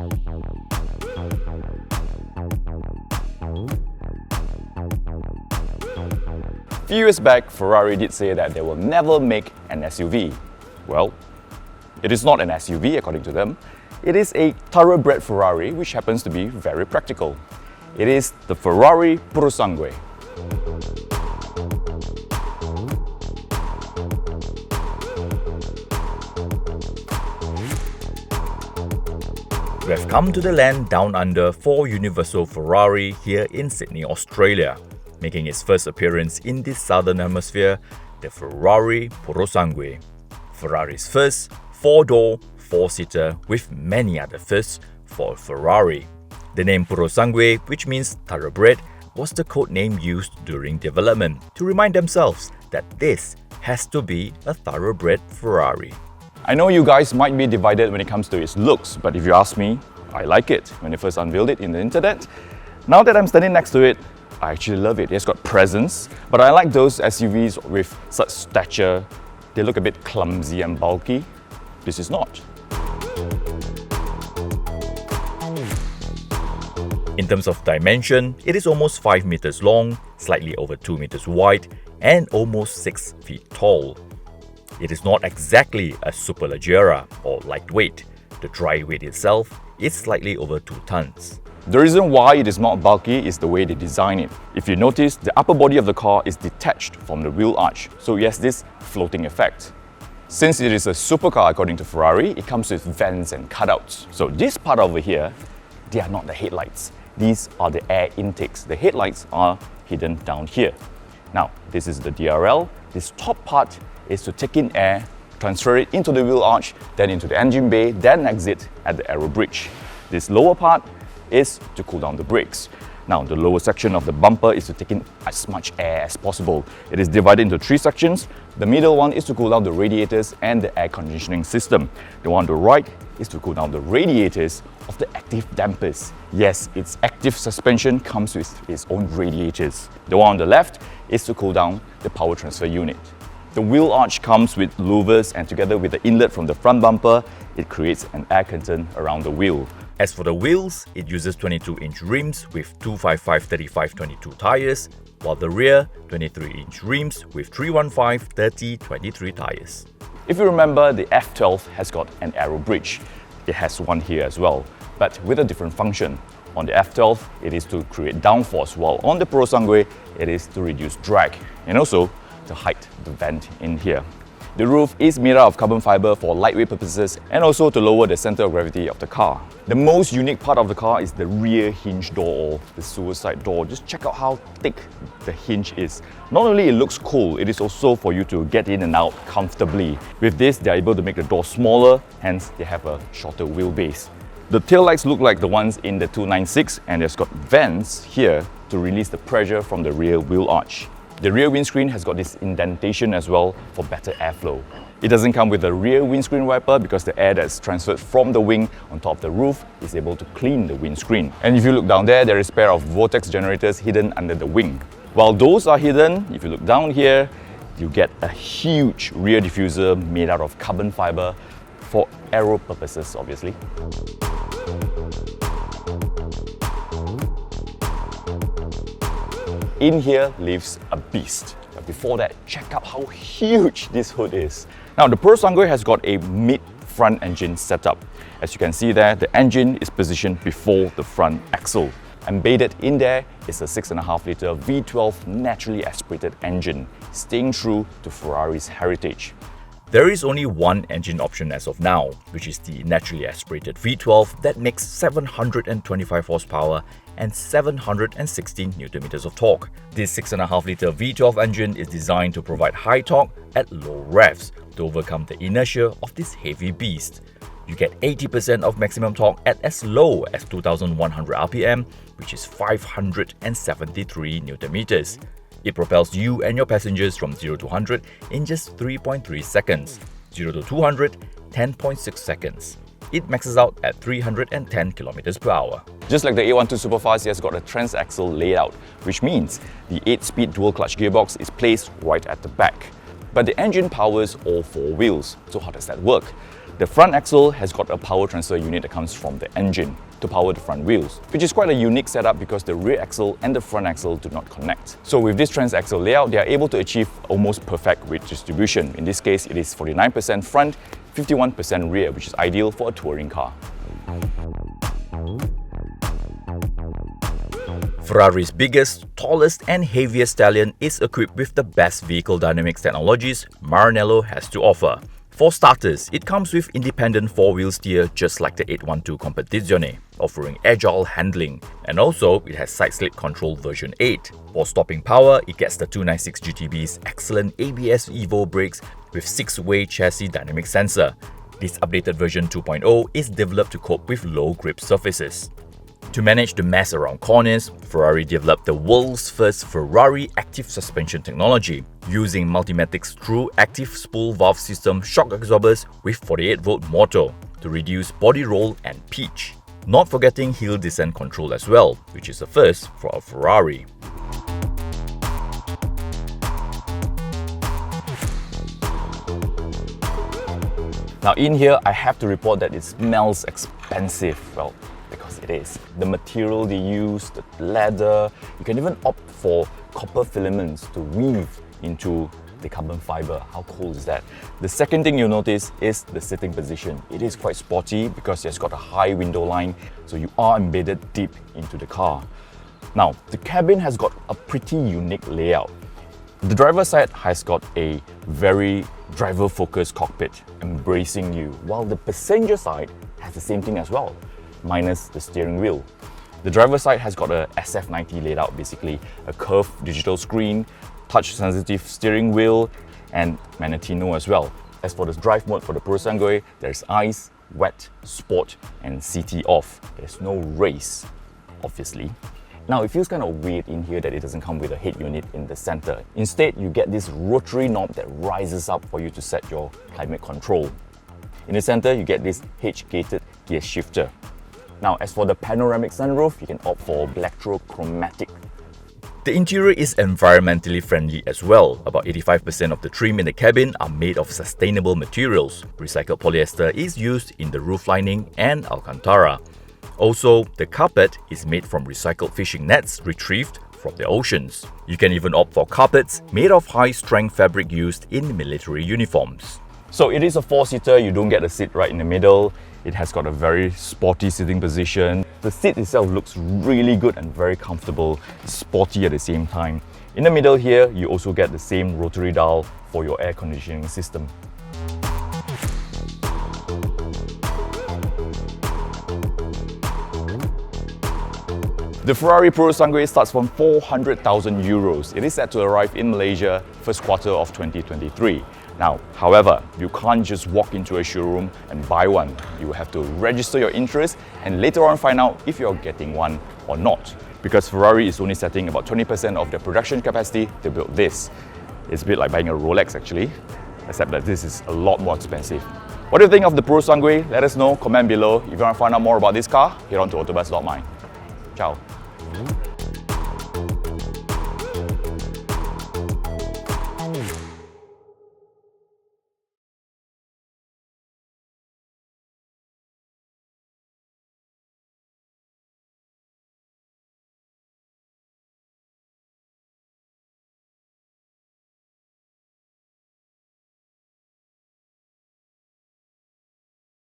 A few years back, Ferrari did say that they will never make an SUV. Well, it is not an SUV according to them. It is a thoroughbred Ferrari, which happens to be very practical. It is the Ferrari Purosangue. We have come to the land down under for Universe Ferrari here in Sydney, Australia. Making its first appearance in the Southern Hemisphere, the Ferrari Purosangue. Ferrari's first 4-door, 4-seater with many other firsts for a Ferrari. The name Purosangue, which means thoroughbred, was the code name used during development to remind themselves that this has to be a thoroughbred Ferrari. I know you guys might be divided when it comes to its looks, but if you ask me, I like it when they first unveiled it in the internet. Now that I'm standing next to it, I actually love it. It's got presence, but I like those SUVs with such stature. They look a bit clumsy and bulky. This is not. In terms of dimension, it is almost 5 meters long, slightly over 2 meters wide, and almost 6 feet tall. It is not exactly a superleggera or lightweight. The dry weight itself is slightly over 2 tons. The reason why it is not bulky is the way they design it. If you notice, the upper body of the car is detached from the wheel arch, so it has this floating effect. Since it is a supercar according to Ferrari, it comes with vents and cutouts. So this part over here, they are not the headlights. These are the air intakes. The headlights are hidden down here. Now, this is the DRL. This top part is to take in air, transfer it into the wheel arch, then into the engine bay, then exit at the aero bridge. This lower part is to cool down the brakes. Now, the lower section of the bumper is to take in as much air as possible. It is divided into 3 sections. The middle one is to cool down the radiators and the air conditioning system. The one on the right is to cool down the radiators of the active dampers. Yes, its active suspension comes with its own radiators. The one on the left is to cool down the power transfer unit. The wheel arch comes with louvers, and together with the inlet from the front bumper, it creates an air curtain around the wheel. As for the wheels, it uses 22-inch rims with 255/35/22 tires, while the rear 23-inch rims with 315/30/23 tires. If you remember, the F12 has got an aero bridge. It has one here as well, but with a different function. On the F12, it is to create downforce, while on the Purosangue, it is to reduce drag and also to hide the vent in here. The roof is made out of carbon fiber for lightweight purposes and also to lower the center of gravity of the car. The most unique part of the car is the rear hinge door, or the suicide door. Just check out how thick the hinge is. Not only it looks cool, it is also for you to get in and out comfortably. With this, they are able to make the door smaller, hence they have a shorter wheelbase. The taillights look like the ones in the 296, and it's got vents here to release the pressure from the rear wheel arch. The rear windscreen has got this indentation as well for better airflow. It doesn't come with a rear windscreen wiper because the air that's transferred from the wing on top of the roof is able to clean the windscreen. And if you look down there, there is a pair of vortex generators hidden under the wing. While those are hidden, if you look down here, you get a huge rear diffuser made out of carbon fiber for aero purposes, obviously. In here lives a beast. But before that, check out how huge this hood is. Now, the Purosangue has got a mid-front engine setup. As you can see there, the engine is positioned before the front axle. Embedded in there is a 6.5-litre V12 naturally aspirated engine, staying true to Ferrari's heritage. There is only one engine option as of now, which is the naturally aspirated V12 that makes 725 horsepower and 716 Nm of torque. This 6.5-litre V12 engine is designed to provide high torque at low revs to overcome the inertia of this heavy beast. You get 80% of maximum torque at as low as 2,100 RPM, which is 573 Nm. It propels you and your passengers from 0 to 100 in just 3.3 seconds, 0 to 200, 10.6 seconds. It maxes out at 310 km per hour. Just like the A12 Superfast, it has got a transaxle layout, which means the 8-speed dual-clutch gearbox is placed right at the back. But the engine powers all 4 wheels. So how does that work? The front axle has got a power transfer unit that comes from the engine to power the front wheels, which is quite a unique setup because the rear axle and the front axle do not connect. So with this transaxle layout, they are able to achieve almost perfect weight distribution. In this case, it is 49% front, 51% rear, which is ideal for a touring car. Ferrari's biggest, tallest and heaviest stallion is equipped with the best vehicle dynamics technologies Maranello has to offer. For starters, it comes with independent four-wheel steer just like the 812 Competizione, offering agile handling, and also it has side-slip control version 8. For stopping power, it gets the 296 GTB's excellent ABS Evo brakes with 6-way chassis dynamic sensor. This updated version 2.0 is developed to cope with low grip surfaces. To manage the mess around corners, Ferrari developed the world's first Ferrari active suspension technology, using Multimatic's true active spool valve system shock absorbers with 48-volt motor to reduce body roll and pitch. Not forgetting hill descent control as well, which is a first for a Ferrari. Now in here, I have to report that it smells expensive. Well, because it is. The material they use, the leather, you can even opt for copper filaments to weave into the carbon fiber. How cool is that? The second thing you'll notice is the sitting position. It is quite sporty because it's got a high window line, so you are embedded deep into the car. Now, the cabin has got a pretty unique layout. The driver's side has got a very driver-focused cockpit embracing you, while the passenger side has the same thing as well, minus the steering wheel. The driver's side has got a SF90 laid out, basically a curved digital screen, touch-sensitive steering wheel, and Manettino as well. As for the drive mode for the Purosangue, there's ice, wet, sport, and CT off. There's no race, obviously. Now, it feels kind of weird in here that it doesn't come with a head unit in the center. Instead, you get this rotary knob that rises up for you to set your climate control. In the center, you get this H-gated gear shifter. Now, as for the panoramic sunroof, you can opt for electrochromatic. The interior is environmentally friendly as well. About 85% of the trim in the cabin are made of sustainable materials. Recycled polyester is used in the roof lining and Alcantara. Also, the carpet is made from recycled fishing nets retrieved from the oceans. You can even opt for carpets made of high-strength fabric used in military uniforms. So it is a four-seater, you don't get a seat right in the middle. It has got a very sporty sitting position. The seat itself looks really good and very comfortable, sporty at the same time. In the middle here, you also get the same rotary dial for your air conditioning system. The Ferrari Purosangue starts from 400,000 euros. It is set to arrive in Malaysia first quarter of 2023. Now, however, you can't just walk into a showroom and buy one. You have to register your interest and later on find out if you're getting one or not. Because Ferrari is only setting about 20% of their production capacity to build this. It's a bit like buying a Rolex actually, except that this is a lot more expensive. What do you think of the Purosangue? Let us know, comment below. If you want to find out more about this car, head on to AutoBuzz.my. Ciao.